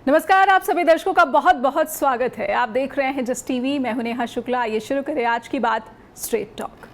नमस्कार, आप सभी दर्शकों का बहुत बहुत स्वागत है। आप देख रहे हैं जस्ट टीवी। मैं हूं नेहा शुक्ला। आइए शुरू करें आज की बात स्ट्रेट टॉक।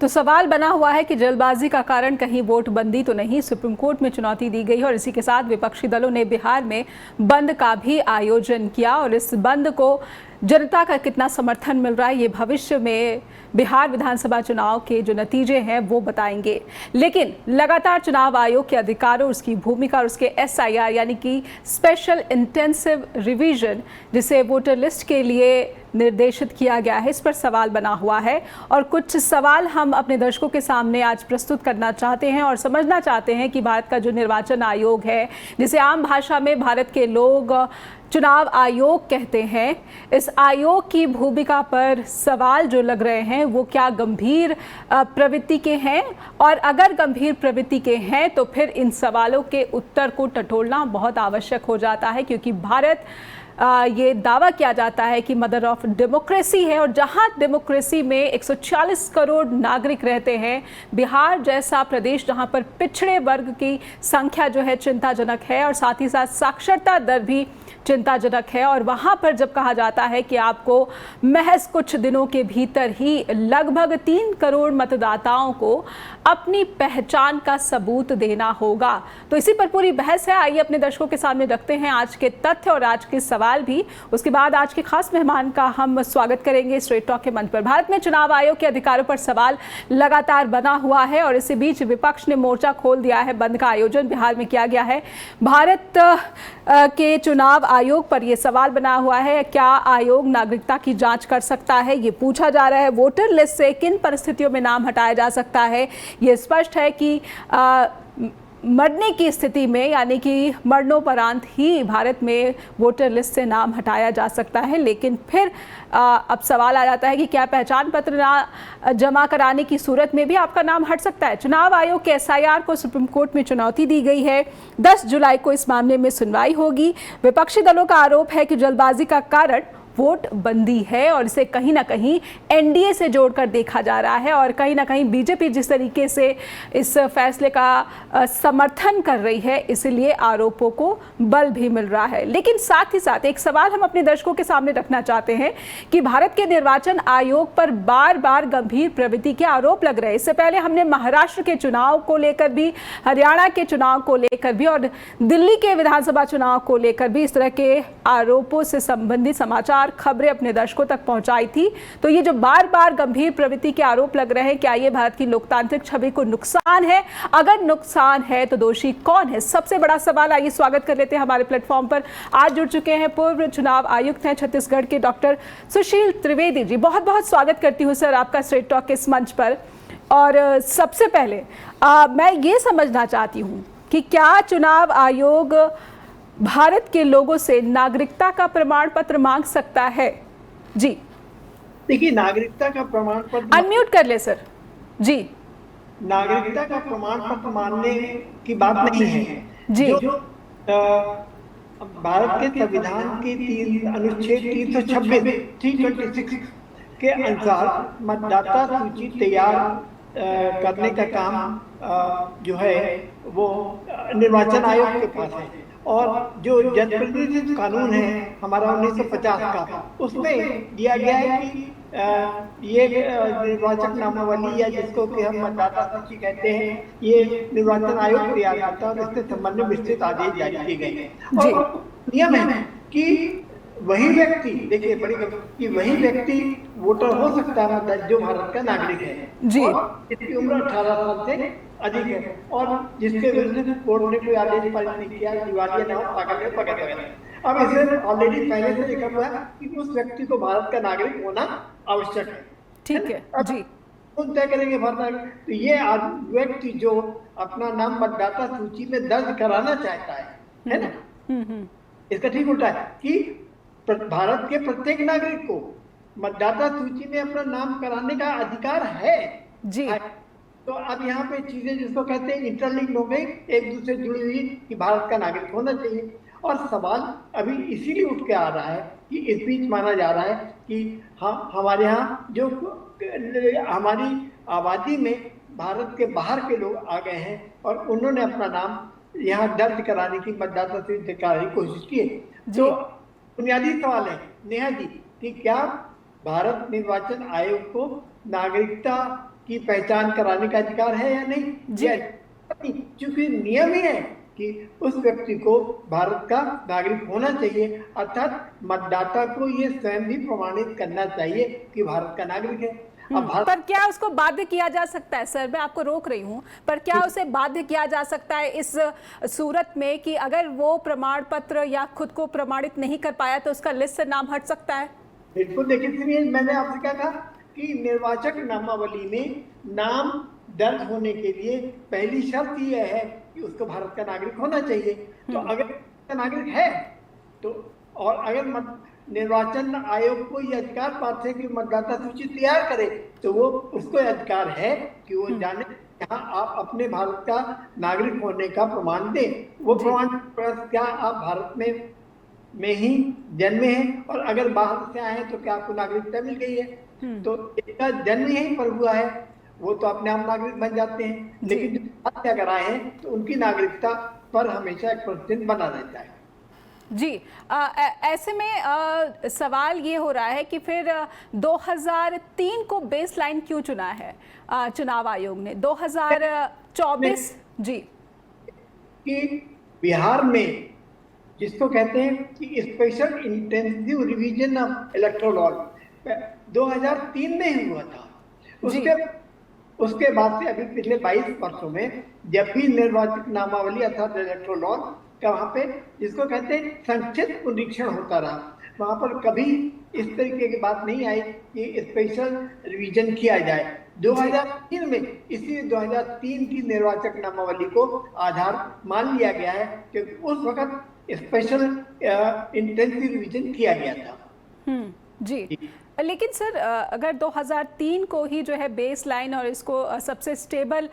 तो सवाल बना हुआ है कि जल्दबाजी का कारण कहीं वोट बंदी तो नहीं। सुप्रीम कोर्ट में चुनौती दी गई है और इसी के साथ विपक्षी दलों ने बिहार में बंद का भी आयोजन किया और इस बंद को जनता का कितना समर्थन मिल रहा है ये भविष्य में बिहार विधानसभा चुनाव के जो नतीजे हैं वो बताएंगे। लेकिन लगातार चुनाव आयोग के अधिकारों, उसकी भूमिका और उसके SIR यानी कि स्पेशल इंटेंसिव रिवीजन, जिसे वोटर लिस्ट के लिए निर्देशित किया गया है, इस पर सवाल बना हुआ है। और कुछ सवाल हम अपने दर्शकों के सामने आज प्रस्तुत करना चाहते हैं और समझना चाहते हैं कि भारत का जो निर्वाचन आयोग है, जिसे आम भाषा में भारत के लोग चुनाव आयोग कहते हैं, इस आयोग की भूमिका पर सवाल जो लग रहे हैं वो क्या गंभीर प्रवृत्ति के हैं, और अगर गंभीर प्रवृत्ति के हैं तो फिर इन सवालों के उत्तर को टटोलना बहुत आवश्यक हो जाता है, क्योंकि भारत ये दावा किया जाता है कि मदर ऑफ डेमोक्रेसी है। और जहां डेमोक्रेसी में 140 करोड़ नागरिक रहते हैं, बिहार जैसा प्रदेश जहां पर पिछड़े वर्ग की संख्या जो है चिंताजनक है और साथ ही साथ साक्षरता दर भी चिंताजनक है, और वहां पर जब कहा जाता है कि आपको महज कुछ दिनों के भीतर ही लगभग 3 करोड़ मतदाताओं को अपनी पहचान का सबूत देना होगा, तो इसी पर पूरी बहस है। आइए अपने दर्शकों के सामने रखते हैं आज के तथ्य और आज के सवाल भी। उसके बाद आज के खास मेहमान का हम स्वागत करेंगे स्ट्रेट टॉक के मंच पर। भारत में चुनाव आयोग के अधिकारों पर सवाल लगातार बना हुआ है और इसी बीच विपक्ष ने मोर्चा खोल दिया है। बंद का आयोजन बिहार में किया गया है। भारत के चुनाव आयोग पर यह सवाल बना हुआ है, क्या आयोग नागरिकता की जांच कर सकता है, ये पूछा जा रहा है। वोटर लिस्ट से किन परिस्थितियों में नाम हटाया जा सकता है, ये स्पष्ट है कि मरने की स्थिति में, यानी कि मरणोपरांत ही भारत में वोटर लिस्ट से नाम हटाया जा सकता है। लेकिन फिर अब सवाल आ जाता है कि क्या पहचान पत्र ना जमा कराने की सूरत में भी आपका नाम हट सकता है। चुनाव आयोग के SIR को सुप्रीम कोर्ट में चुनौती दी गई है। 10 जुलाई को इस मामले में सुनवाई होगी। विपक्षी दलों का आरोप है कि जल्दबाजी का कारण वोट बंदी है और इसे कहीं ना कहीं NDA से जोड़कर देखा जा रहा है, और कहीं ना कहीं बीजेपी जिस तरीके से इस फैसले का समर्थन कर रही है, इसलिए आरोपों को बल भी मिल रहा है। लेकिन साथ ही साथ एक सवाल हम अपने दर्शकों के सामने रखना चाहते हैं कि भारत के निर्वाचन आयोग पर बार बार गंभीर प्रवृत्ति के आरोप लग रहे हैं। इससे पहले हमने महाराष्ट्र के चुनाव को लेकर भी, हरियाणा के चुनाव को लेकर भी और दिल्ली के विधानसभा चुनाव को लेकर भी इस तरह के आरोपों से संबंधित समाचार खबरें अपने दर्शकों तक पहुंचाई थी। तो ये जो बार बार गंभीर प्रवृत्ति के आरोप लग रहे हैं, क्या ये भारत की लोकतांत्रिक छवि को नुकसान है? अगर नुकसान है तो दोषी कौन है? सबसे बड़ा सवाल। आइए स्वागत कर लेते हैं हमारे प्लेटफॉर्म पर आज जुड़ चुके हैं पूर्व चुनाव आयुक्त हैं छत्तीसगढ़ के डॉक्टर सुशील त्रिवेदी जी। बहुत बहुत स्वागत करती हूँ सर आपका स्ट्रेट टॉक के इस मंच पर। और सबसे पहले मैं ये समझना चाहती हूँ कि क्या चुनाव आयोग भारत के लोगों से नागरिकता का प्रमाण पत्र मांग सकता है? जी देखिए, नागरिकता का प्रमाण पत्र अनम्यूट कर ले सर जी। नागरिकता का प्रमाण पत्र मानने की बात नहीं है जी। जो भारत के संविधान के अनुच्छेद 326 के अनुसार मतदाता सूची तैयार करने का काम जो है वो निर्वाचन आयोग के पास है, और जो जनप्रतिनिधि कानून है हमारा 1950 का, उसमें दिया गया है कि ये निर्वाचक नामावली या जिसको कि हम मतदाता सूची कहते हैं, ये निर्वाचन आयोग तैयार करता है और इसके संबंध में विस्तृत आदेश जारी किए गए हैं। और नियम है कि वही व्यक्ति, देखिए बड़ी कि वही व्यक्ति वोटर हो सकता है जो भारत का नागरिक है जी, और इसकी उम्र 18 साल से अधिक है और जिसके विरुद्ध कोर्ट ने कोई आदेश पारित नहीं किया, दिवालिया ना हो, पागल है, वगैरह। अब इसे ऑलरेडी पहले से लिखा हुआ है कि उस व्यक्ति को भारत का नागरिक होना आवश्यक है। ठीक है जी। कौन तय करेंगे भारत? तो ये व्यक्ति जो अपना नाम मतदाता सूची में दर्ज कराना चाहता है ना, इसका ठीक उल्टा है कि भारत के प्रत्येक नागरिक को मतदाता सूची में अपना नाम कराने का अधिकार है जी। तो अब यहाँ पे चीजें जिसको कहते हैं इंटरलिंक्ड हो गई, एक दूसरे जुड़ी हुई, कि भारत का नागरिक होना चाहिए। और सवाल अभी इसीलिए उठ के आ रहा है कि इस बीच माना जा रहा है कि हाँ, हमारे यहाँ जो हमारी आबादी में भारत के बाहर के लोग आ गए हैं और उन्होंने अपना नाम यहाँ दर्ज कराने की, मतदाता सूची कराने की कोशिश की है। तो बुनियादी सवाल है नेहा जी कि क्या भारत निर्वाचन आयोग को नागरिकता की पहचान कराने का अधिकार है या नहीं? क्योंकि नियम ही है कि उस व्यक्ति को भारत का नागरिक होना चाहिए, अर्थात मतदाता को ये स्वयं भी प्रमाणित करना चाहिए कि भारत का नागरिक है। पर क्या उसको बाध्य किया जा सकता है? सर मैं आपको रोक रही हूँ, पर क्या उसे बाध्य किया जा सकता है इस सूरत में कि अगर वो प्रमाण पत्र या खुद को प्रमाणित नहीं कर पाया तो उसका लिस्ट से नाम हट सकता है? बिल्कुल, देखिए मैंने आपसे क्या कहा कि निर्वाचक नामावली में नाम दर्ज होने के लिए पहली शर्त यह है कि उसको भारत का नागरिक होना चाहिए। तो अगर नागरिक है तो, और अगर निर्वाचन आयोग को यह अधिकार प्राप्त है कि मतदाता सूची तैयार करे, तो वो उसको अधिकार है कि वो जाने यहाँ आप अपने भारत का नागरिक होने का प्रमाण दें। वो प्रमाण क्या आप भारत में ही जन्मे हैं, और अगर बाहर से आए हैं तो क्या आपको नागरिकता मिल गई है? तो इसका जन्म यहीं पर हुआ है, वो तो अपने आप नागरिक बन जाते हैं। लेकिन जो बाहर से अगर आए हैं तो उनकी नागरिकता पर हमेशा एक प्रश्न बना रहता है। जी, ऐसे में सवाल ये हो रहा है कि फिर 2003 को बेसलाइन क्यों चुना है चुनाव आयोग ने? 2024 जी कि बिहार में जिसको कहते हैं कि special intensive revision of electoral law 2003 में ही हुआ था। उसके बाद से अभी पिछले 22 वर्षों में जब भी निर्वाचक नामावली अर्थात इलेक्टोरल लॉ का वहां पे जिसको कहते हैं संक्षिप्त पुनरीक्षण होता रहा, वहां पर कभी इस तरीके की बात नहीं आई कि स्पेशल रिवीजन किया जाए। 2003 में इसी 2003 की निर्वाचक नामावली को आधार मान लिया गया है क्योंकि उस वक्त स्पेशल इंटेंसिव रिवीजन किया गया था। जी, लेकिन सर अगर 2003 को ही जो है बेस लाइन और इसको सबसे स्टेबल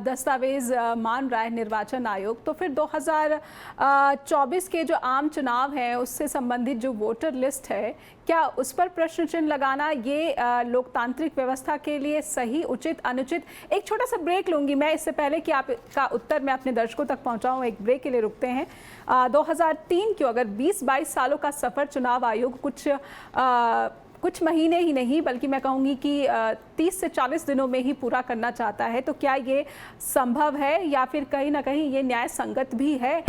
दस्तावेज मान रहा है निर्वाचन आयोग, तो फिर 2024 के जो आम चुनाव हैं उससे संबंधित जो वोटर लिस्ट है, क्या उस पर प्रश्न चिन्ह लगाना ये लोकतांत्रिक व्यवस्था के लिए सही, उचित, अनुचित? एक छोटा सा ब्रेक लूंगी मैं, इससे पहले कि आपका उत्तर मैं अपने दर्शकों तक पहुंचाऊं, एक ब्रेक के लिए रुकते हैं। 2003 क्यों, अगर 20-22 सालों का सफर चुनाव आयोग कुछ महीने ही नहीं बल्कि मैं कहूँगी कि 30 से 40 दिनों में ही पूरा करना चाहता है, तो क्या ये संभव है या फिर कहीं ना कहीं ये न्याय संगत भी है?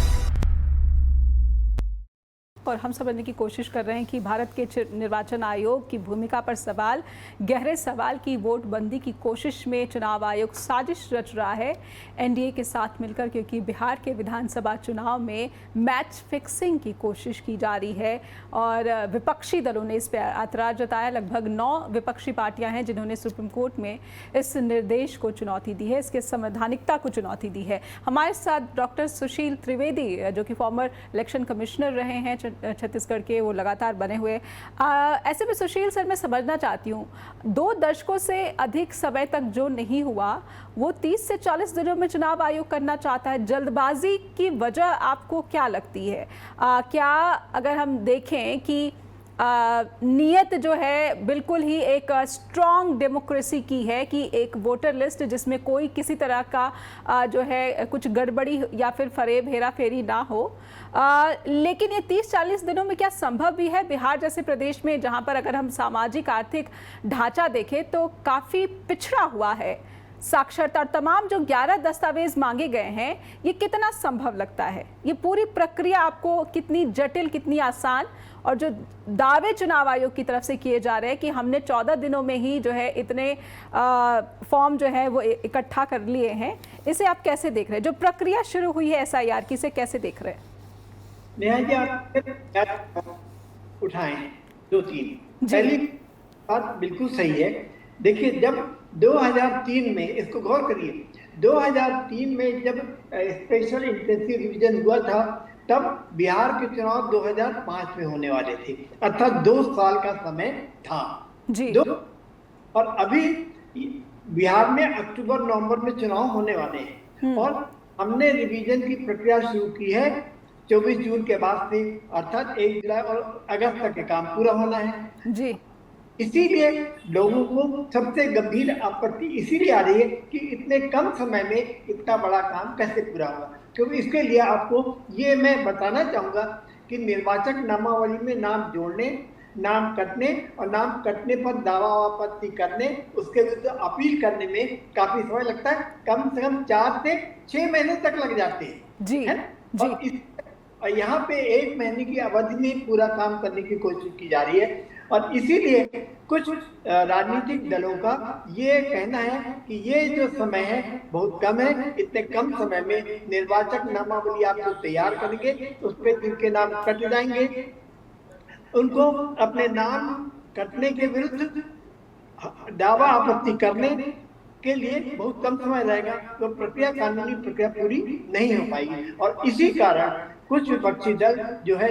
और हम समझने की कोशिश कर रहे हैं कि भारत के निर्वाचन आयोग की भूमिका पर सवाल, गहरे सवाल की वोट बंदी की कोशिश में चुनाव आयोग साजिश रच रहा है एनडीए के साथ मिलकर, क्योंकि बिहार के विधानसभा चुनाव में मैच फिक्सिंग की कोशिश की जा रही है और विपक्षी दलों ने इस पर ऐतराज जताया। लगभग 9 विपक्षी पार्टियां हैं जिन्होंने सुप्रीम कोर्ट में इस निर्देश को चुनौती दी है, इसके संवैधानिकता को चुनौती दी है। हमारे साथ डॉक्टर सुशील त्रिवेदी जो कि फॉर्मर इलेक्शन कमिश्नर रहे हैं छत्तीसगढ़ के, वो लगातार बने हुए। ऐसे में सुशील सर मैं समझना चाहती हूँ, 2 दशकों से अधिक समय तक जो नहीं हुआ वो 30 से 40 दिनों में चुनाव आयोग करना चाहता है। जल्दबाजी की वजह आपको क्या लगती है? क्या अगर हम देखें कि नीयत जो है बिल्कुल ही एक स्ट्रॉन्ग डेमोक्रेसी की है कि एक वोटर लिस्ट जिसमें कोई किसी तरह का जो है कुछ गड़बड़ी या फिर फरेब हेरा फेरी ना हो, लेकिन ये 30-40 दिनों में क्या संभव भी है? बिहार जैसे प्रदेश में जहां पर अगर हम सामाजिक आर्थिक ढांचा देखें तो काफ़ी पिछड़ा हुआ है, साक्षरता और तमाम जो 11 दस्तावेज मांगे गए हैं, ये कितना संभव लगता है? ये पूरी प्रक्रिया आपको कितनी जटिल, कितनी आसान, और जो दावे चुनाव आयोग की तरफ से किए जा रहे हैं कि हमने 14 दिनों में ही जो है इतने फॉर्म जो है वो इकट्ठा कर लिए हैं, इसे आप कैसे देख रहे हैं? जो प्रक्रिया शुरू हुई है SIR की, इसे कैसे देख रहे हैं? नेहा जी आप उठाएं 2-3। पहली बात बिल्कुल सही है। देखिए जब 2003 में, इसको गौर करिए, 2003 में जब स्पेशल इंटेंसिव रिवीजन हुआ था तब बिहार के चुनाव 2005 में होने वाले थे, अर्थात 2 साल का समय था जी। और अभी बिहार में अक्टूबर-नवंबर में चुनाव होने वाले हैं और हमने रिवीजन की प्रक्रिया शुरू की है 24 जून के बाद से, अर्थात 1 जुलाई और अगस्त तक के काम पूरा होना है जी। इसीलिए लोगों को सबसे गंभीर आपत्ति इसीलिए आ रही है कि इतने कम समय में इतना बड़ा काम कैसे पूरा हुआ। क्योंकि इसके लिए आपको ये मैं बताना चाहूंगा कि निर्वाचक नामावली में नाम जोड़ने, नाम कटने और नाम कटने पर दावा आपत्ति करने, उसके विरुद्ध अपील करने में काफी समय लगता है। कम से कम 4 से 6 महीने तक लग जाते हैं, जी है जी। और यहाँ पे 1 महीने की अवधि में पूरा काम करने की कोशिश की जा रही है। और इसीलिए कुछ राजनीतिक दलों का ये कहना है कि ये जो समय है बहुत कम है, इतने कम समय में निर्वाचक नामावली आप जो तैयार करेंगे उस पर जिनके नाम कट जाएंगे उनको अपने नाम कटने के विरुद्ध दावा आपत्ति करने के लिए बहुत कम समय रहेगा, तो प्रक्रिया, कानूनी प्रक्रिया पूरी नहीं हो पाएगी। और इसी कारण कुछ विपक्षी दल जो है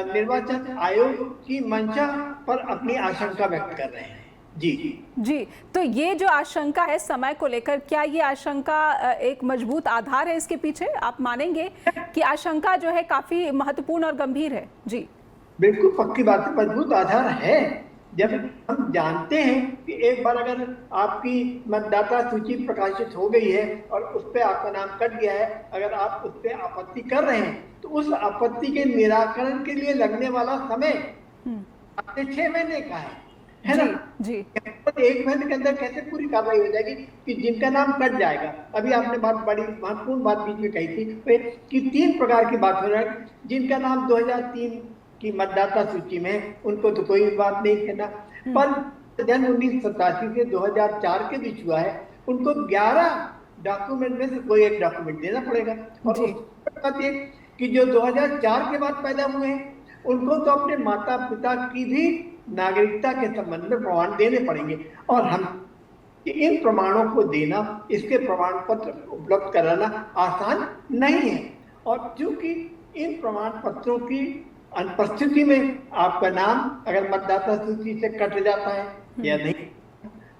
निर्वाचन आयोग की मंशा पर अपनी आशंका व्यक्त कर रहे हैं। जी जी, तो ये जो आशंका है समय को लेकर, क्या ये आशंका एक मजबूत आधार है इसके पीछे? आप मानेंगे कि आशंका जो है काफी महत्वपूर्ण और गंभीर है? जी बिल्कुल पक्की बात है, मजबूत आधार है। जब हम जानते हैं कि एक बार अगर आपकी मतदाता सूची प्रकाशित हो गई है और उस पर आपका नाम कट गया है, अगर आप उस पर आपत्ति कर रहे हैं तो उस आपत्ति के निराकरण के लिए लगने वाला समय 6 महीने का है ना? जी 1 महीने के अंदर कैसे पूरी कार्रवाई हो जाएगी कि जिनका नाम कट जाएगा। अभी आपने बड़ी महत्वपूर्ण बात बीच में कही थी कि 3 प्रकार की बात हो रहा है। जिनका नाम 2003 की मतदाता सूची में, उनको तो कोई बात नहीं कहना, पर जन 1987 से 2004 के बीच हुआ है, उनको 11 डॉक्यूमेंट में से कोई एक डॉक्यूमेंट देना पड़ेगा। और बात ये कि जो 2004 के बाद पैदा हुए हैं उनको तो अपने माता पिता की भी नागरिकता के संबंध में प्रमाण देने पड़ेंगे। और हम इन प्रमाणों को देना, इसके प्रमाण पत्र उपलब्ध कराना आसान नहीं है। और चूंकि इन प्रमाण पत्रों की अनुपस्थिति में आपका नाम अगर मतदाता सूची से कट जाता है या नहीं,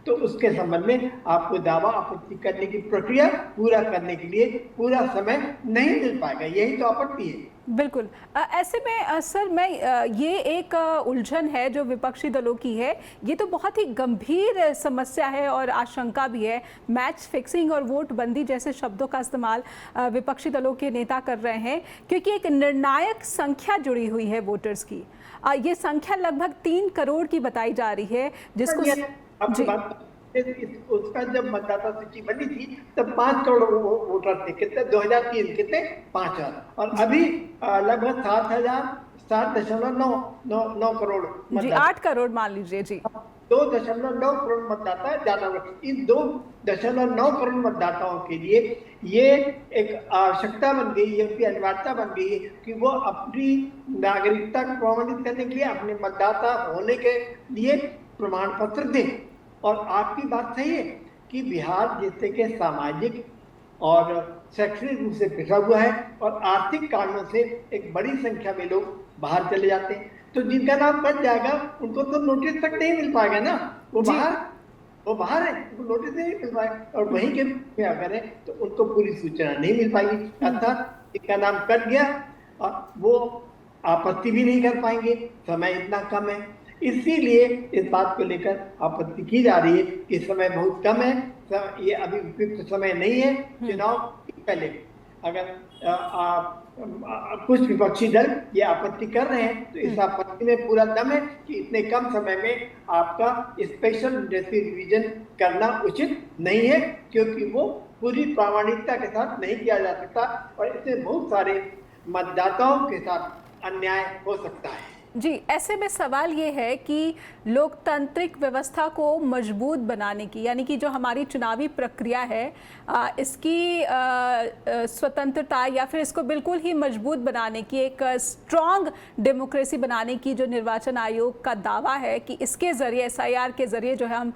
तो उसके संबंध में आपको दावा आपत्ति करने की प्रक्रिया पूरा करने के लिए पूरा समय नहीं मिल पाएगा। यही तो आपत्ति है। बिल्कुल। ऐसे में सर, मैं ये एक उलझन है जो विपक्षी दलों की है, ये तो बहुत ही गंभीर समस्या है और आशंका भी है। मैच फिक्सिंग और वोट बंदी जैसे शब्दों का इस्तेमाल विपक्षी दलों के नेता कर रहे हैं, क्योंकि एक निर्णायक संख्या जुड़ी हुई है वोटर्स की। ये संख्या लगभग 3 करोड़ की बताई जा रही है, जिसको उसका जब मतदाता सूची बनी थी तब 5 करोड़ वोटर थे। कितने? 2003 कितने? 5,000। और अभी लगभग 7.9 करोड़, जी 8 करोड़ मान लीजिए। जी 2.9 करोड़ मतदाता ज्यादा। इन 2.9 करोड़ मतदाताओं के लिए ये एक आवश्यकता बन गई है, उनकी अनिवार्यता बन गई है कि वो अपनी नागरिकता को प्रमाणित करने के लिए, अपने मतदाता होने के लिए प्रमाण पत्र दें। और आपकी बात सही है कि बिहार जैसे के सामाजिक और शैक्षणिक रूप से पिछड़ा हुआ है और आर्थिक कारणों से एक बड़ी संख्या में लोग बाहर चले जाते हैं, तो जिनका नाम कट जाएगा उनको तो नोटिस तक नहीं मिल पाएगा ना। वो बाहर है, उनको नोटिस नहीं मिल पाएगा। और वहीं के अगर है तो उनको पूरी सूचना नहीं मिल पाएगी, अर्थात जिनका नाम कट गया और वो आपत्ति भी नहीं कर पाएंगे, समय इतना कम है। इसीलिए इस बात को लेकर आपत्ति की जा रही है कि समय बहुत कम है, ये अभी उपयुक्त समय नहीं है। चुनाव पहले अगर कुछ विपक्षी दल ये आपत्ति कर रहे हैं तो इस आपत्ति में पूरा दम है कि इतने कम समय में आपका स्पेशल रिवीजन करना उचित नहीं है, क्योंकि वो पूरी प्रामाणिकता के साथ नहीं किया जा सकता और इससे बहुत सारे मतदाताओं के साथ अन्याय हो सकता है। जी, ऐसे में सवाल ये है कि लोकतांत्रिक व्यवस्था को मजबूत बनाने की, यानी कि जो हमारी चुनावी प्रक्रिया है इसकी स्वतंत्रता या फिर इसको बिल्कुल ही मजबूत बनाने की, एक स्ट्रॉन्ग डेमोक्रेसी बनाने की जो निर्वाचन आयोग का दावा है कि इसके ज़रिए, SIR के ज़रिए जो है हम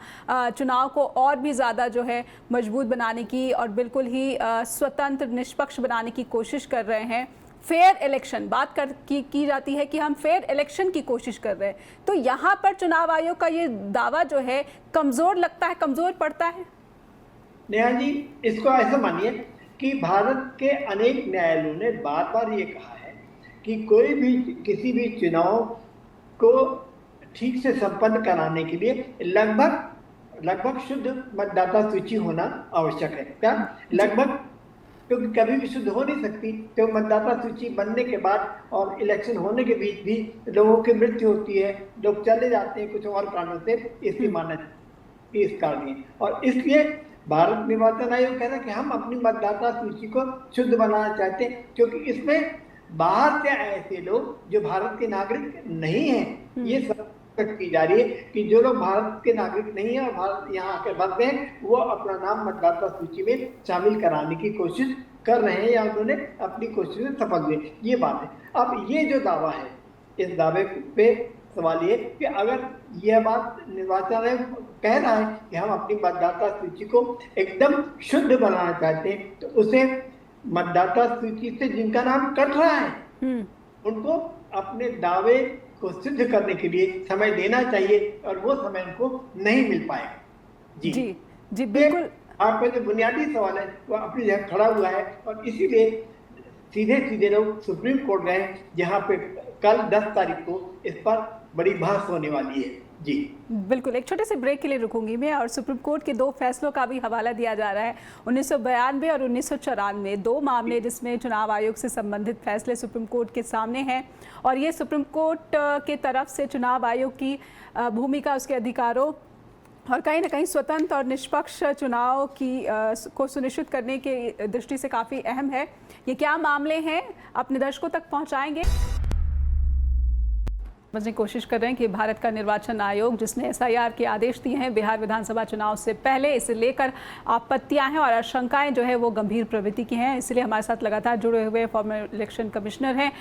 चुनाव को और भी ज़्यादा जो है मजबूत बनाने की और बिल्कुल ही स्वतंत्र निष्पक्ष बनाने की कोशिश कर रहे हैं। फेयर इलेक्शन बात की जाती है कि हम फेयर इलेक्शन की कोशिश कर रहे हैं, तो यहाँ पर चुनाव आयोग का ये दावा जो है कमज़ोर लगता है, कमज़ोर पड़ता है। नेहा जी, इसको ऐसा मानिए कि भारत के अनेक न्यायालयों ने बार बार ये कहा है कि कोई भी किसी भी चुनाव को ठीक से संपन्न कराने के लिए लगभग शुद्ध मतदाता सूची होना आवश्यक है। क्या लगभग? क्योंकि कभी भी शुद्ध हो नहीं सकती, तो मतदाता सूची बनने के बाद और इलेक्शन होने के बीच भी लोगों की मृत्यु होती है, लोग चले जाते हैं कुछ और कारणों से, इसकी मान्यता इस कारण है। और इसलिए भारत निर्वाचन आयोग कह रहा है कि हम अपनी मतदाता सूची को शुद्ध बनाना चाहते हैं, क्योंकि इसमें बाहर से ऐसे लोग जो भारत के नागरिक नहीं हैं, ये सब की जा रही है कि जो लोग भारत के नागरिक नहीं है और भारत यहाँ आकर बसते हैं, वो अपना नाम मतदाता सूची में शामिल कराने की कोशिश कर रहे हैं या उन्होंने अपनी कोशिश में सफल हुए। ये बात है। अब ये जो दावा है, इस दावे पे सवाल ये कि अगर यह बात निर्वाचन आयोग कह रहा है कि हम अपनी मतदाता सूची को एकदम शुद्ध बनाना चाहते हैं, तो उसे मतदाता सूची से जिनका नाम कट रहा है उनको अपने दावे को सिद्ध करने के लिए समय देना चाहिए, और वो समय उनको नहीं मिल पाएगा। जी बिल्कुल। आपका जो बुनियादी सवाल है वो अपनी जगह खड़ा हुआ है, और इसीलिए सीधे लोग सुप्रीम कोर्ट गए, जहां पे कल 10 तारीख को इस पर बड़ी बहस होने वाली है। जी बिल्कुल। एक छोटे से ब्रेक के लिए रुकूंगी मैं, और सुप्रीम कोर्ट के 2 फैसलों का भी हवाला दिया जा रहा है। 1992 और 1994 2 मामले जिसमें चुनाव आयोग से संबंधित फैसले सुप्रीम कोर्ट के सामने हैं, और ये सुप्रीम कोर्ट के तरफ से चुनाव आयोग की भूमिका, उसके अधिकारों और कहीं ना कहीं स्वतंत्र और निष्पक्ष चुनाव को सुनिश्चित करने की दृष्टि से काफ़ी अहम है। ये क्या मामले हैं अपने दर्शकों तक पहुंचाएंगे। समझने की कोशिश कर रहे हैं कि भारत का निर्वाचन आयोग जिसने एसआईआर के आदेश दिए हैं बिहार विधानसभा चुनाव से पहले, इसे लेकर आपत्तियां हैं और आशंकाएं जो है वो गंभीर प्रवृत्ति की हैं। इसलिए हमारे साथ लगातार जुड़े हुए फॉर्मर इलेक्शन कमिश्नर हैं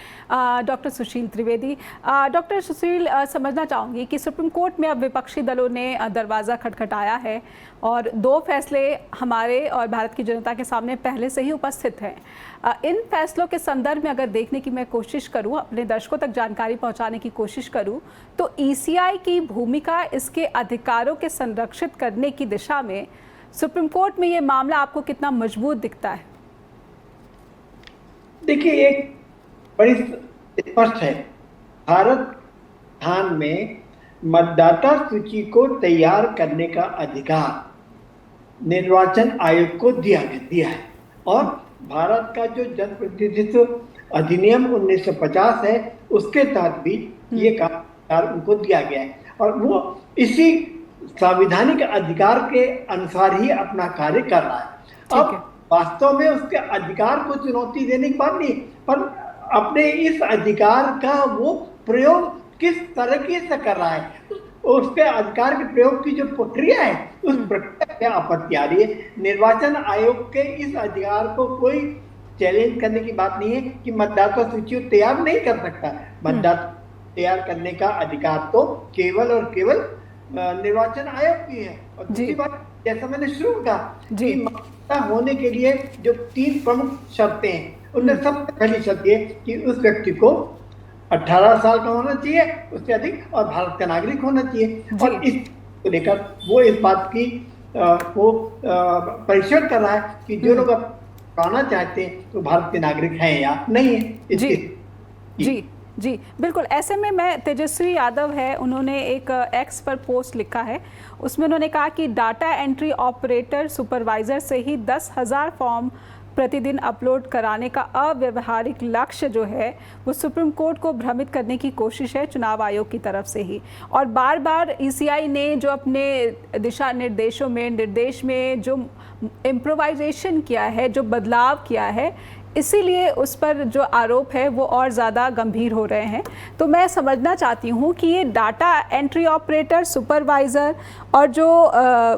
डॉक्टर सुशील त्रिवेदी। डॉक्टर सुशील, समझना चाहूँगी कि सुप्रीम कोर्ट में अब विपक्षी दलों ने दरवाज़ा खटखटाया है और 2 फैसले हमारे और भारत की जनता के सामने पहले से ही उपस्थित हैं। इन फैसलों के संदर्भ में अगर देखने की मैं कोशिश करूं, अपने दर्शकों तक जानकारी पहुंचाने की कोशिश करूं, तो ईसीआई की भूमिका इसके अधिकारों के संरक्षित करने की दिशा में सुप्रीम कोर्ट में ये मामला आपको कितना मजबूत दिखता है? देखिए, एक बड़ी स्पष्ट है, भारत संविधान में मतदाता सूची को तैयार करने का अधिकार निर्वाचन आयोग को दिया है, और भारत का जो जनप्रतिनिधित्व अधिनियम 1950 है उसके तहत भी ये अधिकार उनको दिया गया है, और वो इसी संवैधानिक अधिकार के अनुसार ही अपना कार्य कर रहा है। अब वास्तव में उसके अधिकार को चुनौती देने की बात नहीं, पर अपने इस अधिकार का वो प्रयोग किस तरीके से कर रहा है, उसके अधिकार के प्रयोग की जो प्रक्रिया है उस प्रक्रिया में आपत्ति आ रही है। निर्वाचन आयोग के इस अधिकार को कोई चैलेंज करने की बात नहीं है कि मतदाता सूची तैयार नहीं कर सकता। मतदाता तैयार करने का अधिकार तो केवल और केवल निर्वाचन आयोग की है। और दूसरी बात, जैसा मैंने शुरू कहा कि मतदाता होने के लिए जो 3 प्रमुख शर्तें हैं, उनमें सबसे पहली शर्त ये कि उस व्यक्ति को 18 साल का होना चाहिए, उससे अधिक, और भारत का नागरिक होना चाहिए। और इस को लेकर वो इस बात की परीक्षण कर रहा है कि जो लोग पाना चाहते हैं तो भारत के नागरिक हैं या नहीं है। जी बिल्कुल। ऐसे में मैं, तेजस्वी यादव है, उन्होंने एक एक्स पर पोस्ट लिखा है, उसमें उन्होंने कहा कि डाटा एंट्री ऑपरेटर सुपरवाइजर से ही 10,000 फॉर्म प्रतिदिन अपलोड कराने का अव्यवहारिक लक्ष्य जो है वो सुप्रीम कोर्ट को भ्रमित करने की कोशिश है चुनाव आयोग की तरफ से ही। और बार बार ईसीआई ने जो अपने दिशा निर्देश में जो इम्प्रोवाइजेशन किया है, जो बदलाव किया है, इसीलिए उस पर जो आरोप है वो और ज़्यादा गंभीर हो रहे हैं। तो मैं समझना चाहती हूँ कि ये डाटा एंट्री ऑपरेटर, सुपरवाइज़र और जो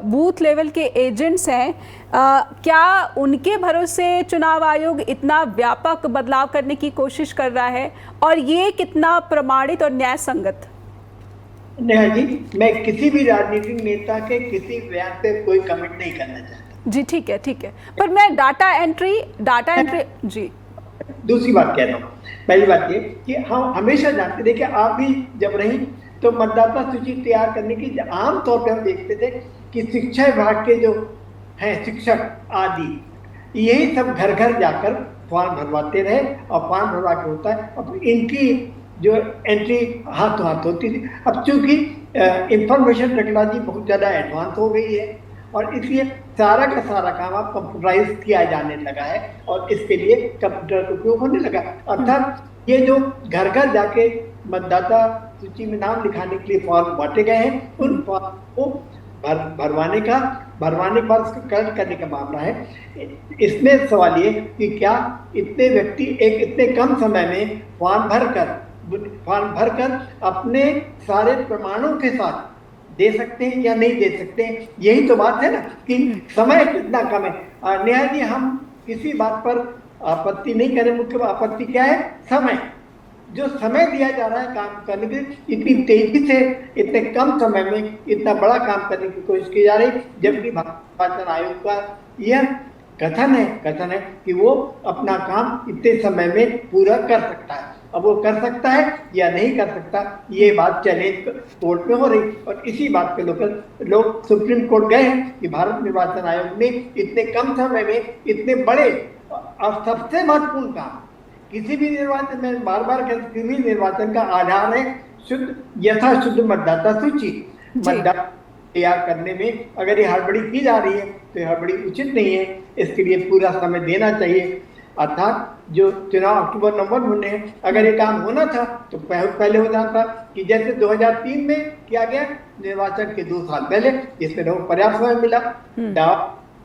बूथ लेवल के एजेंट्स हैं, क्या उनके भरोसे चुनाव आयोग इतना व्यापक बदलाव करने की कोशिश कर रहा है, और ये कितना प्रमाणित और न्याय संगत? नेहा जी, मैं किसी भी राजनीतिक नेता के किसी बयान पे कोई कमेंट नहीं करना चाहता। जी ठीक है, पर मैं डाटा एंट्री जी दूसरी बात कह रहा हूँ। पहली बात ये कि हम हमेशा जानते, देखिए आप भी जब रही तो मतदाता सूची तैयार करने की आमतौर पर हम देखते थे कि शिक्षा विभाग के जो हैं शिक्षक आदि, यही सब घर घर जाकर फॉर्म भरवाते रहे, और फॉर्म भरवा के होता है, और इनकी जो एंट्री हाथों हाथ होती थी। अब चूंकि इंफॉर्मेशन टेक्नोलॉजी बहुत ज़्यादा एडवांस हो गई है और इसलिए सारा का सारा काम अब कंप्यूटराइज किया जाने लगा है और इसके लिए कंप्यूटर का उपयोग होने लगा। अर्थात ये जो घर घर जाके मतदाता सूची में नाम लिखाने के लिए फॉर्म बांटे गए हैं, उन फॉर्म को भरवाने के बाद उसको कलेक्ट करने का मामला है। इसमें सवाल ये कि क्या इतने व्यक्ति एक इतने कम समय में फॉर्म भरकर अपने सारे प्रमाणों के साथ दे सकते हैं या नहीं दे सकते हैं? यही तो बात है ना कि समय कितना कम है। नेहा जी, हम किसी बात पर आपत्ति नहीं करें, मुख्य आपत्ति क्या है? समय। जो समय दिया जा रहा है काम करने के लिए, इतनी तेजी से इतने कम समय में इतना बड़ा काम करने की कोशिश की जा रही, जबकि भारत निर्वाचन आयोग का यह कथन है कि वो अपना काम इतने समय में पूरा कर सकता है। अब वो कर सकता है या नहीं कर सकता, ये बात चैलेंज कोर्ट में हो रही और इसी बात पे लोग सुप्रीम कोर्ट गए हैं कि भारत निर्वाचन आयोग ने इतने कम समय में इतने बड़े और सबसे महत्वपूर्ण काम, किसी भी निर्वाचन में बार किसी भी निर्वाचन का आधार है यथाशुद्ध मतदाता सूची। मतदाता तैयार करने में अगर ये हड़बड़ी की जा रही है तो ये हड़बड़ी उचित नहीं है, इसके लिए पूरा समय देना चाहिए। अर्थात जो चुनाव अक्टूबर-नवंबर में होने हैं, अगर ये काम होना था तो पहले हो जाता कि जैसे 2003 में किया गया, निर्वाचन के 2 साल पहले, जिसमें पर्याप्त समय मिला दावा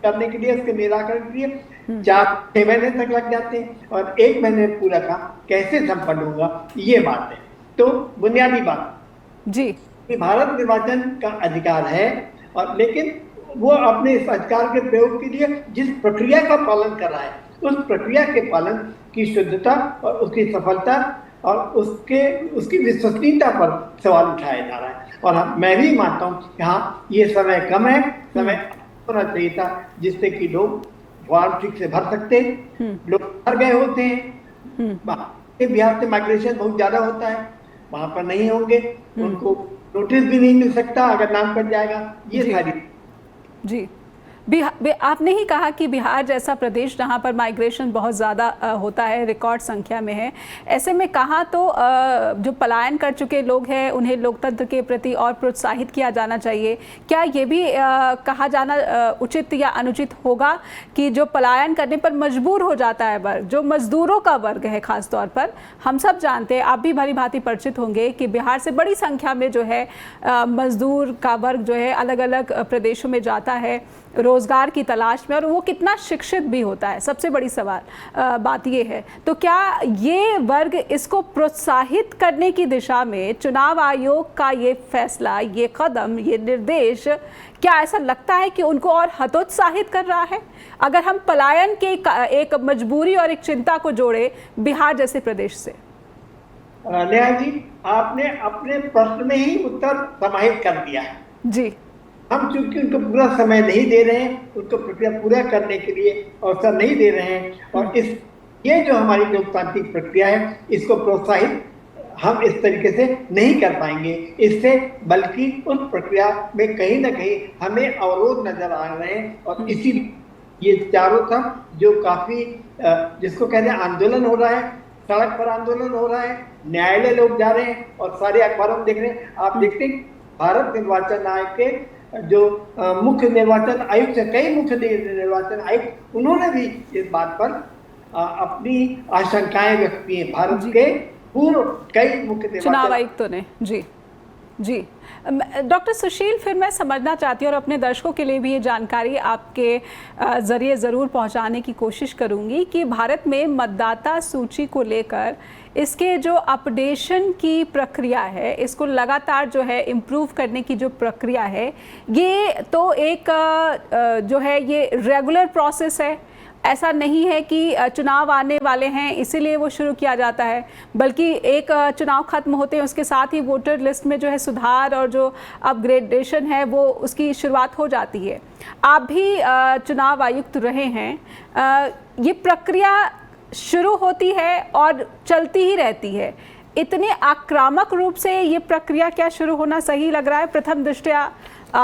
करने के लिए, इसके निराकरण के लिए 4-6 महीने तक लग जाते हैं और 1 महीने में पूरा काम कैसे संपन्न होगा, ये बात है। तो बुनियादी बात जी कि भारत निर्वाचन का अधिकार है और लेकिन वो अपने इस अधिकार के प्रयोग के लिए जिस प्रक्रिया का पालन कर रहा है, उस प्रक्रिया के पालन की शुद्धता और उसकी सफलता और उसकी विश्वसनीयता पर सवाल उठाया जा रहा है। और मैं भी मानता हूँ कि हाँ, ये समय कम है, समय होना चाहिए था जिससे कि लोग फॉर्म ठीक से भर सकते हैं। लोग भर गए होते हैं, बिहार से माइग्रेशन बहुत ज्यादा होता है, वहां पर नहीं होंगे, उनको नोटिस भी नहीं मिल सकता अगर नाम कट जाएगा। ये सारी जी आपने ही कहा कि बिहार जैसा प्रदेश जहां पर माइग्रेशन बहुत ज़्यादा होता है, रिकॉर्ड संख्या में है, ऐसे में कहाँ तो जो पलायन कर चुके लोग हैं उन्हें लोकतंत्र के प्रति और प्रोत्साहित किया जाना चाहिए। क्या ये भी कहा जाना उचित या अनुचित होगा कि जो पलायन करने पर मजबूर हो जाता है वर्ग, जो मजदूरों का वर्ग है खास तौर पर, हम सब जानते हैं, आप भी भली भांति परिचित होंगे कि बिहार से बड़ी संख्या में जो है मजदूर का वर्ग जो है अलग अलग प्रदेशों में जाता है रोजगार की तलाश में, और वो कितना शिक्षित भी होता है। सबसे बड़ी बात ये है, तो क्या ये वर्ग इसको प्रोत्साहित करने की दिशा में चुनाव आयोग का ये फैसला, ये कदम, ये निर्देश, क्या ऐसा लगता है कि उनको और हतोत्साहित कर रहा है? अगर हम पलायन के एक मजबूरी और एक चिंता को जोड़े बिहार जैसे प्रदेश से। नेहा जी, आपने अपने प्रश्न में ही उत्तर समाहित कर दिया है। जी, हम चूंकि उनको पूरा समय नहीं दे रहे हैं, उनको प्रक्रिया पूरा करने के लिए अवसर नहीं दे रहे हैं, और ये जो हमारी लोकतांत्रिक प्रक्रिया है, इसको प्रोत्साहित हम इस तरीके से नहीं कर पाएंगे इससे, बल्कि उस प्रक्रिया में कहीं ना कहीं हमें अवरोध नजर आ रहे हैं। और इसी ये चारों तरफ जो काफी जिसको कहते हैं आंदोलन हो रहा है, सड़क पर आंदोलन हो रहा है, न्यायालय लोग जा रहे हैं और सारे अखबारों में देख रहे हैं। आप देखते हैं भारत निर्वाचन आयोग के जो मुख्य निर्वाचन आयुक्त है, कई मुख्य निर्वाचन आयुक्त, उन्होंने भी इस बात पर अपनी आशंकाएं व्यक्त की हैं। भारत के पूर्व कई मुख्य चुनाव आयुक्तों ने। जी डॉक्टर सुशील, फिर मैं समझना चाहती हूँ और अपने दर्शकों के लिए भी ये जानकारी आपके ज़रिए ज़रूर पहुँचाने की कोशिश करूँगी कि भारत में मतदाता सूची को लेकर इसके जो अपडेशन की प्रक्रिया है, इसको लगातार जो है इम्प्रूव करने की जो प्रक्रिया है, ये तो एक जो है ये रेगुलर प्रोसेस है। ऐसा नहीं है कि चुनाव आने वाले हैं इसीलिए वो शुरू किया जाता है, बल्कि एक चुनाव खत्म होते हैं उसके साथ ही वोटर लिस्ट में जो है सुधार और जो अपग्रेडेशन है वो उसकी शुरुआत हो जाती है। आप भी चुनाव आयुक्त रहे हैं, ये प्रक्रिया शुरू होती है और चलती ही रहती है। इतने आक्रामक रूप से ये प्रक्रिया क्या शुरू होना सही लग रहा है? प्रथम दृष्टया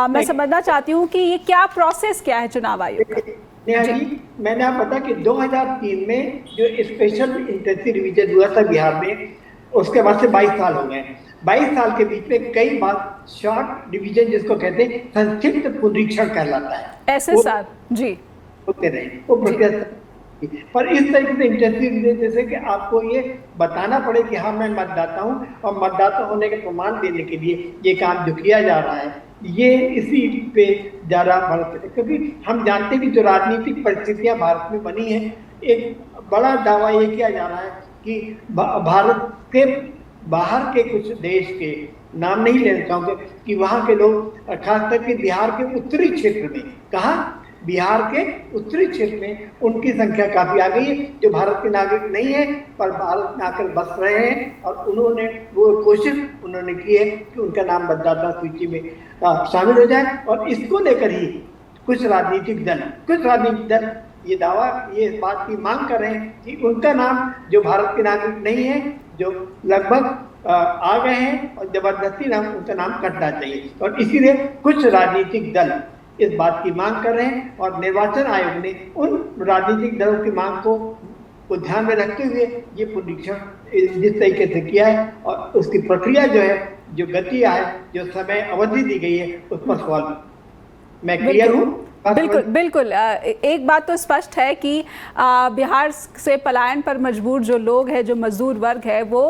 मैं समझना चाहती हूँ कि ये क्या प्रोसेस क्या है चुनाव आयोग का? जी, मैंने आप पता कि 2003 में जो स्पेशल इंटेंसिव रिवीजन हुआ था बिहार में, उसके बाद से 22 साल हो गए। 22 साल के बीच में कई बार शॉर्ट डिवीजन, जिसको कहते हैं संक्षिप्त पुनरीक्षण कहलाता है, ऐसे साहब जी होते रहे वो प्रक्रिया। पर इस तरीके से इंटेंसिव, जैसे कि आपको ये बताना पड़े कि हाँ मैं मतदाता हूँ, और मतदाता होने का प्रमाण देने के लिए ये काम जो किया जा रहा है, ये इसी पे ज्यादा भारत, क्योंकि हम जानते हैं कि जो राजनीतिक परिस्थितियां भारत में बनी है, एक बड़ा दावा ये किया जा रहा है कि भारत के बाहर के कुछ देश के नाम नहीं लेना चाहूंगे कि वहां के लोग, खासकर के बिहार के उत्तरी क्षेत्र में, कहा बिहार के उत्तरी क्षेत्र में उनकी संख्या काफी आ गई है जो भारत के नागरिक नहीं है पर भारत में आकर बस रहे हैं, और उन्होंने वो कोशिश उन्होंने की है कि उनका नाम मतदाता सूची में शामिल हो जाए। और इसको लेकर ही कुछ राजनीतिक दल ये दावा, ये बात की मांग कर रहे हैं कि उनका नाम, जो भारत के नागरिक नहीं है, जो लगभग आ गए हैं, और जबरदस्ती नाम, उनका नाम कटना चाहिए। और इसीलिए कुछ राजनीतिक दल इस बात की मांग कर रहे हैं, और निर्वाचन आयोग ने उन राजनीतिक दलों की मांग को ध्यान में रखते हुए ये पुनरीक्षण जिस तरीके से किया है, और उसकी प्रक्रिया जो है, जो गति है, जो समय अवधि दी गई है, उस पर सवाल। मैं क्लियर हूँ? बिल्कुल बिल्कुल। एक बात तो स्पष्ट है कि बिहार से पलायन पर मजबूर जो लोग हैं, जो मजदूर वर्ग है, वो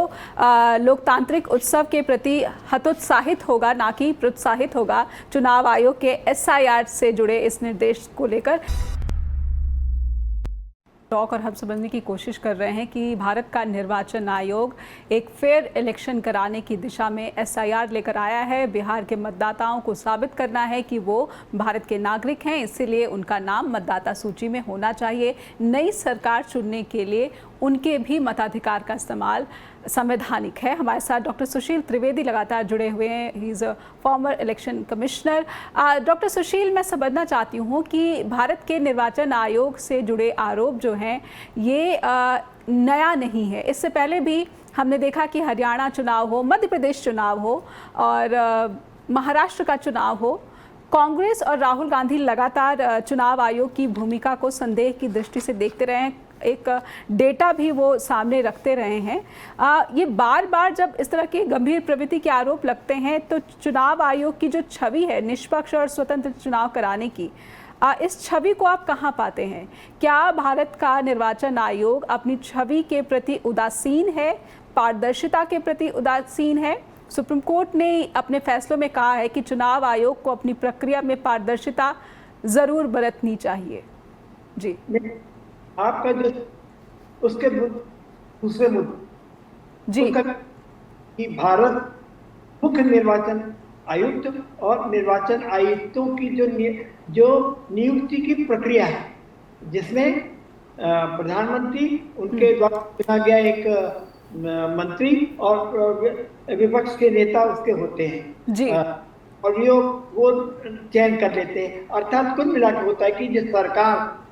लोकतांत्रिक उत्सव के प्रति हतोत्साहित होगा, ना कि प्रोत्साहित होगा चुनाव आयोग के SIR से जुड़े इस निर्देश को लेकर। टॉक और हम समझने की कोशिश कर रहे हैं कि भारत का निर्वाचन आयोग एक फेयर इलेक्शन कराने की दिशा में SIR लेकर आया है। बिहार के मतदाताओं को साबित करना है कि वो भारत के नागरिक हैं, इसीलिए उनका नाम मतदाता सूची में होना चाहिए। नई सरकार चुनने के लिए उनके भी मताधिकार का इस्तेमाल संवैधानिक है। हमारे साथ डॉक्टर सुशील त्रिवेदी लगातार जुड़े हुए हैं, he is a former election commissioner. Doctor Sushil, मैं समझना चाहती हूँ कि भारत के निर्वाचन आयोग से जुड़े आरोप जो हैं ये नया नहीं है। इससे पहले भी हमने देखा कि हरियाणा चुनाव हो, मध्य प्रदेश चुनाव हो और महाराष्ट्र का चुनाव हो, कांग्रेस और राहुल गांधी लगातार चुनाव आयोग की भूमिका को संदेह की दृष्टि से देखते रहे हैं, एक डेटा भी वो सामने रखते रहे हैं। ये बार बार जब इस तरह के गंभीर प्रवृत्ति के आरोप लगते हैं तो चुनाव आयोग की जो छवि है निष्पक्ष और स्वतंत्र चुनाव कराने की, इस छवि को आप कहाँ पाते हैं? क्या भारत का निर्वाचन आयोग अपनी छवि के प्रति उदासीन है, पारदर्शिता के प्रति उदासीन है? सुप्रीम कोर्ट ने अपने फैसलों में कहा है कि चुनाव आयोग को अपनी प्रक्रिया में पारदर्शिता जरूर बरतनी चाहिए। जी, आपका जो उसके दूसरे मुद्दे जी कि भारत मुख्य निर्वाचन आयुक्त और निर्वाचन आयुक्तों की जो नियुक्ति की प्रक्रिया है, जिसमें प्रधानमंत्री, उनके द्वारा चुना गया एक मंत्री और विपक्ष के नेता उसके होते हैं जी, और वो चयन कर लेते हैं। अर्थात कुल मिलाकर होता है कि जिस सरकार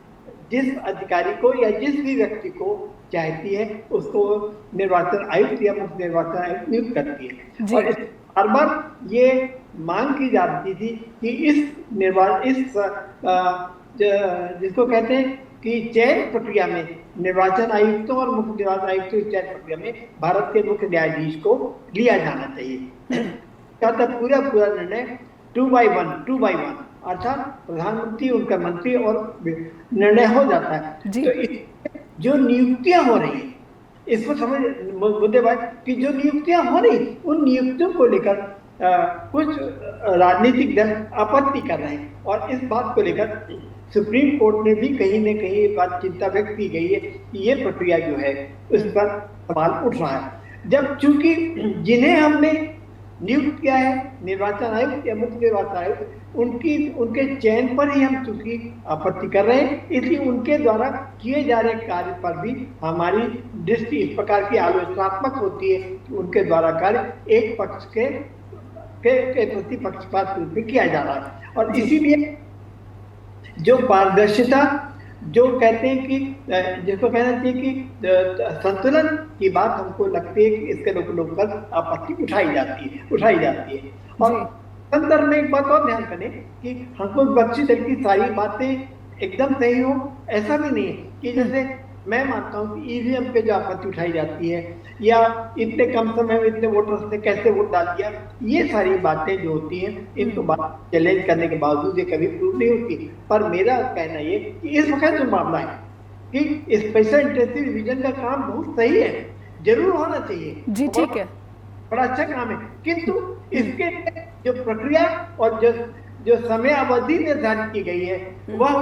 जिस अधिकारी को या जिस भी व्यक्ति को चाहती है उसको निर्वाचन आयुक्त या मुख्य निर्वाचन आयुक्त नियुक्त करती है। और बार बार ये मांग की जाती थी कि जिसको कहते हैं कि चयन प्रक्रिया में निर्वाचन आयुक्तों और मुख्य निर्वाचन आयुक्तों की चयन प्रक्रिया में भारत के मुख्य न्यायाधीश को लिया जाना चाहिए। क्या था पूरा निर्णय 2/1 अर्थात प्रधानमंत्री, उनका मंत्री और निर्णय हो जाता है। तो जो नियुक्तियां हो रही है, इसको समझ मुद्दे बात कि जो नियुक्तियां हो रही, उन नियुक्तियों को लेकर कुछ राजनीतिक दल आपत्ति कर रहे हैं, और इस बात को लेकर सुप्रीम कोर्ट ने भी कहीं न कहीं बात चिंता व्यक्त की गई है कि ये प्रक्रिया जो है उस पर सवाल उठ रहा है। जब चूंकि जिन्हें हमने नियुक्त किया है निर्वाचन आयुक्त या मुख्य निर्वाचन आयुक्त, उनके चयन पर ही हम चूंकि आपत्ति कर रहे हैं, इसलिए उनके द्वारा किए जा रहे कार्य पर भी हमारी दृष्टि इस प्रकार की आलोचनात्मक होती है कि उनके द्वारा कार्य एक पक्ष के प्रति पक्षपात रूप में किया जा रहा है। और इसीलिए जो पारदर्शिता, जो कहते हैं कि जिसको कहना चाहिए कि संतुलन की बात हमको लगती है कि इसके लोकल आपत्ति उठाई जाती है। और संदर्भ में एक बात और ध्यान करें कि हमको विपक्षी दल की सारी बातें एकदम सही हो, ऐसा भी नहीं है कि जैसे मैं मानता हूँ कि ईवीएम पे जो आपत्ति उठाई जाती है या इतने कम समय में इतने वोटर्स ने कैसे वोट डाल दिया, ये सारी बातें जो होती हैं इनको चैलेंज करने के बावजूद ये कभी प्रूव नहीं होती। पर मेरा कहना ये कि इस वक्त जो मामला है कि स्पेशल इंटेंसिव रिवीजन का काम बहुत सही है, जरूर होना चाहिए जी, ठीक है, बड़ा अच्छा काम है, किंतु इसके जो प्रक्रिया और जो समय अवधि निर्धारित की गई है वह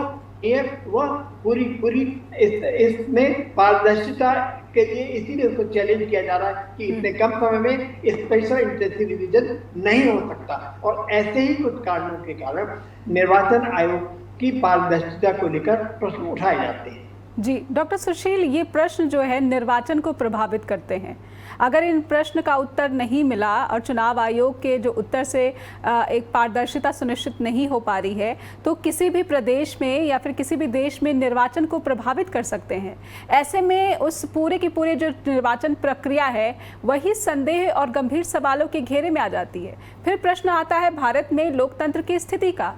पूरी इसमें पारदर्शिता के लिए इसीलिए उसको चैलेंज किया जा रहा है कि इतने कम समय में स्पेशल इंटेंसिव रिवीजन नहीं हो सकता। और ऐसे ही कुछ कारणों के कारण निर्वाचन आयोग की पारदर्शिता को लेकर प्रश्न उठाए जाते हैं। जी डॉक्टर सुशील, ये प्रश्न जो है निर्वाचन को प्रभावित करते हैं। अगर इन प्रश्न का उत्तर नहीं मिला और चुनाव आयोग के जो उत्तर से एक पारदर्शिता सुनिश्चित नहीं हो पा रही है, तो किसी भी प्रदेश में या फिर किसी भी देश में निर्वाचन को प्रभावित कर सकते हैं। ऐसे में उस पूरे की पूरे जो निर्वाचन प्रक्रिया है वही संदेह और गंभीर सवालों के घेरे में आ जाती है। फिर प्रश्न आता है भारत में लोकतंत्र की स्थिति का।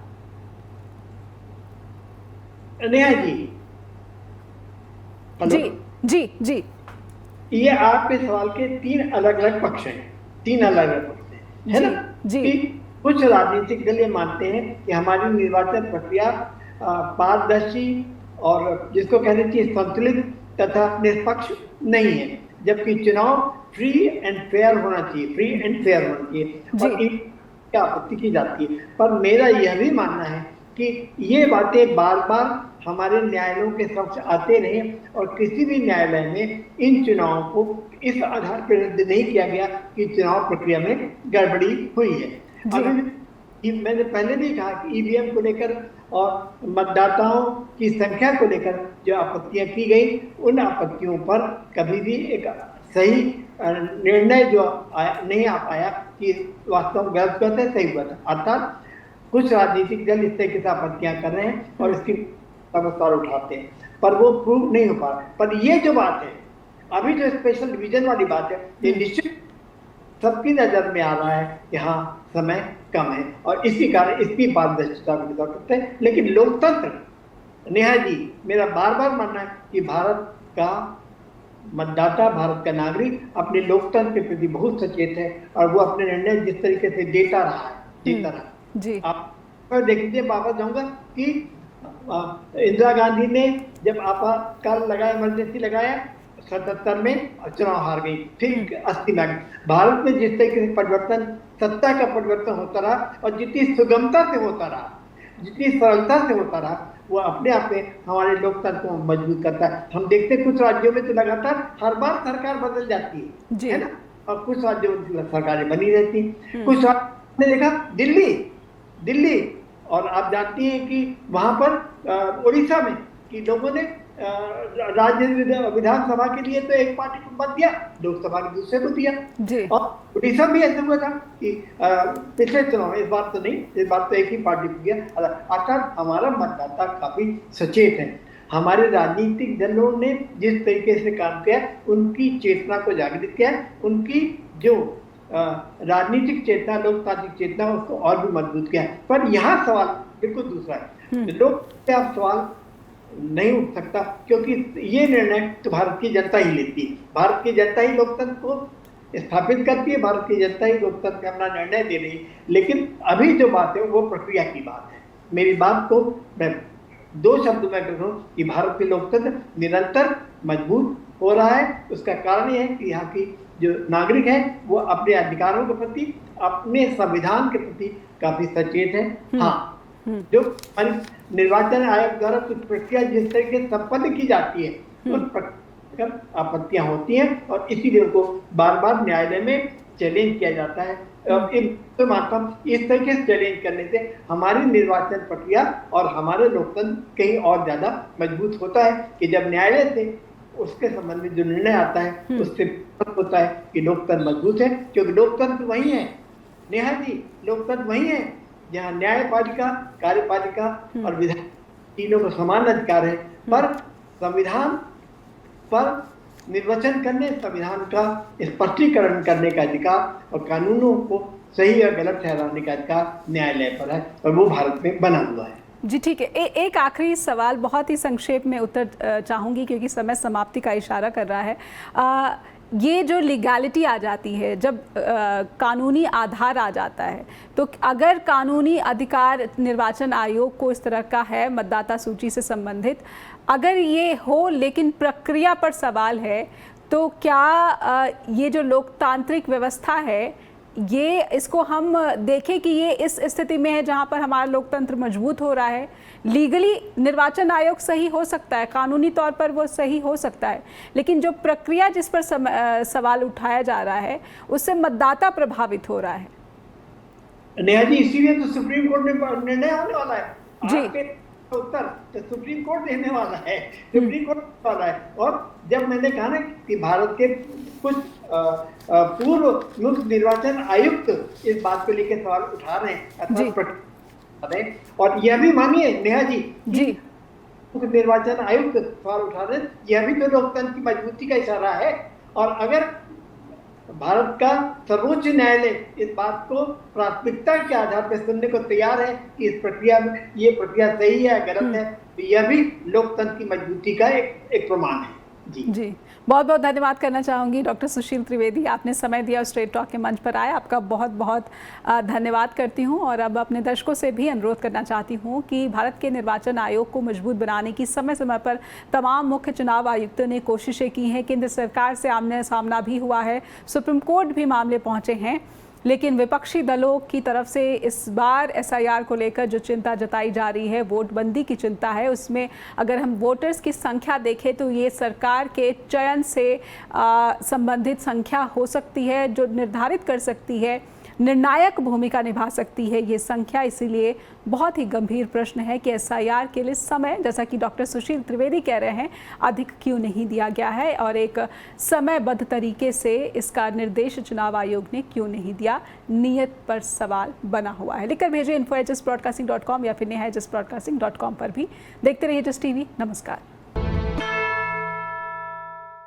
नेहा जी, जी जी जी, ये आपके सवाल के तीन अलग अलग पक्ष हैं, है ना? जी। कि कुछ राजनीतिक दल ये मानते हैं कि हमारी निर्वाचन प्रक्रिया पारदर्शी और जिसको कहना चाहिए संतुलित तथा निष्पक्ष नहीं है, जबकि चुनाव फ्री एंड फेयर होना चाहिए, और क्या आपत्ति की जाती है। पर मेरा यह भी मानना है कि ये बातें बार बार हमारे न्यायालयों के समक्ष आते रहे और किसी भी न्यायालय में इन चुनावों को इस आधार पर रद्द नहीं किया गया कि चुनाव प्रक्रिया में गड़बड़ी हुई है। अभी मैंने पहले भी कहा कि ईवीएम को लेकर और मतदाताओं की संख्या को लेकर जो आपत्तियां की गई, उन आपत्तियों पर कभी भी एक सही निर्णय जो नहीं आ पाया कि वास्तव में गलत हुआ था, सही हुआ था। अर्थात कुछ राजनीतिक दल इस तरीके से आपत्तियां कर रहे हैं और इसकी समस्या उठाते हैं, पर वो प्रूव नहीं हो पा रहा। पर ये जो बात है, अभी जो स्पेशल डिवीजन वाली बात है, ये निश्चित सबकी नजर में आ रहा है कि हाँ समय कम है और इसी कारण इसकी पारदर्शिता को विरोध करते हैं। लेकिन लोकतंत्र, नेहा जी, मेरा बार बार मानना है कि भारत का मतदाता, भारत का नागरिक अपने लोकतंत्र के प्रति बहुत सचेत है और वो अपने निर्णय जिस तरीके से देता रहा जी। आप देख लीजिए, वापस जाऊंगा कि इंदिरा गांधी ने जब आपातकाल लगाया, इमरजेंसी लगाया 77 में, चुनाव हार गई, फिर 80 में। भारत में जिस तरीके से परिवर्तन, सत्ता का परिवर्तन होता रहा और जितनी सुगमता से होता रहा, जितनी सरलता से होता रहा, वो अपने आप में हमारे लोकतंत्र को मजबूत करता है। हम देखते हैं कुछ राज्यों में तो लगातार हर बार सरकार बदल जाती है ना, और कुछ राज्यों में सरकारें बनी रहती हैं। कुछ ने देखा दिल्ली, और आप जानती हैं कि वहां पर उड़ीसा में कि लोगों ने राज्य विधानसभा के लिए तो एक पार्टी को मत दिया, लोकसभा के दूसरे को दिया जी। और उड़ीसा भी ऐसा हुआ था कि पिछले चुनाव में, इस बार तो नहीं, इस बार तो एक ही पार्टी को दिया। अर्थात हमारा मतदाता काफी सचेत है। हमारे राजनीतिक दलों ने जिस तरीके से काम किया, उनकी चेतना को जागृत किया, उनकी जो राजनीतिक चेतना, लोकतांत्रिक चेतना, उसको और भी मजबूत किया। पर यहाँ सवाल बिल्कुल दूसरा है। लोग से आप सवाल नहीं उठ सकता, क्योंकि ये निर्णय तो भारत की जनता ही लेती है। भारत की जनता ही लोकतंत्र को स्थापित करती है, भारत की जनता ही लोकतंत्र का अपना निर्णय दे रही है। लेकिन अभी जो बात है वो प्रक्रिया की बात है। मेरी बात को मैं दो शब्द में कहूँ कि भारत के लोकतंत्र निरंतर मजबूत हो रहा है। उसका कारण यह है कि यहाँ की जो नागरिक है वो अपने अधिकारों के प्रति, अपने संविधान के प्रति काफी सचेत है। हाँ, जो निर्वाचन आयोग द्वारा कुछ प्रक्रिया जिस तरीके से संपन्न की जाती है, उस प्रक्रिया पर आपत्तियां होती हैं और इसीलिए उनको बार बार न्यायालय में चैलेंज किया जाता है। तो मानता हूँ इस तरीके से चैलेंज करने से हमारी निर्वाचन प्रक्रिया और हमारे लोकतंत्र कहीं और ज्यादा मजबूत होता है कि जब न्यायालय से उसके संबंध में जो निर्णय आता है उससे होता है कि लोकतंत्र मजबूत है। क्योंकि लोकतंत्र वही है, नेहा जी, लोकतंत्र वही है जहाँ न्यायपालिका, कार्यपालिका और विधान तीनों को समान अधिकार है। पर संविधान पर निर्वचन करने, संविधान का स्पष्टीकरण करने का अधिकार और कानूनों को सही और गलत ठहराने का अधिकार न्यायालय पर है और वो भारत में बना हुआ है। जी ठीक है। एक आखिरी सवाल, बहुत ही संक्षेप में उत्तर चाहूँगी क्योंकि समय समाप्ति का इशारा कर रहा है। ये जो लीगैलिटी आ जाती है, जब कानूनी आधार आ जाता है, तो अगर कानूनी अधिकार निर्वाचन आयोग को इस तरह का है मतदाता सूची से संबंधित, अगर ये हो लेकिन प्रक्रिया पर सवाल है, तो क्या ये जो लोकतांत्रिक व्यवस्था है, ये इसको हम देखें कि ये इस स्थिति में है जहां पर हमारा लोकतंत्र मजबूत हो रहा है? लीगली निर्वाचन आयोग सही हो सकता है, कानूनी तौर पर वो सही हो सकता है, लेकिन जो प्रक्रिया जिस पर सवाल उठाया जा रहा है उससे मतदाता प्रभावित हो रहा है। नेहा जी, इसीलिए तो सुप्रीम कोर्ट में निर्णय आने वाला है जी। उत्तर तो सुप्रीम कोर्ट देने वाला है, सुप्रीम कोर्ट वाला है। और जब मैंने कहा ना कि भारत के कुछ पूर्व मुख्य निर्वाचन आयुक्त इस बात को लेकर सवाल उठा रहे हैं, और यह भी मानिए नेहा जी, मुख्य निर्वाचन आयुक्त सवाल उठा रहे हैं, यह भी तो लोकतंत्र की मजबूती का इशारा है। और अगर भारत का सर्वोच्च न्यायालय इस बात को प्राथमिकता के आधार पर सुनने को तैयार है कि इस प्रक्रिया में ये प्रक्रिया सही है गलत है, तो यह भी लोकतंत्र की मजबूती का एक प्रमाण है। जी, बहुत बहुत धन्यवाद करना चाहूँगी डॉक्टर सुशील त्रिवेदी, आपने समय दिया और स्ट्रेट टॉक के मंच पर आए, आपका बहुत बहुत धन्यवाद करती हूँ। और अब अपने दर्शकों से भी अनुरोध करना चाहती हूँ कि भारत के निर्वाचन आयोग को मजबूत बनाने की समय समय पर तमाम मुख्य चुनाव आयुक्तों ने कोशिशें की हैं, केंद्र सरकार से आमने सामना भी हुआ है, सुप्रीम कोर्ट भी मामले पहुँचे हैं, लेकिन विपक्षी दलों की तरफ से इस बार एसआईआर को लेकर जो चिंता जताई जा रही है, वोटबंदी की चिंता है, उसमें अगर हम वोटर्स की संख्या देखें तो ये सरकार के चयन से संबंधित संख्या हो सकती है जो निर्धारित कर सकती है, निर्णायक भूमिका निभा सकती है ये संख्या। इसीलिए बहुत ही गंभीर प्रश्न है कि एसआईआर के लिए समय, जैसा कि डॉक्टर सुशील त्रिवेदी कह रहे हैं, अधिक क्यों नहीं दिया गया है और एक समयबद्ध तरीके से इसका निर्देश चुनाव आयोग ने क्यों नहीं दिया, नियत पर सवाल बना हुआ है। लिखकर भेजिए info@justbroadcasting.com या फिर neha@justbroadcasting.com पर भी। देखते रहिए जस्ट टीवी। नमस्कार।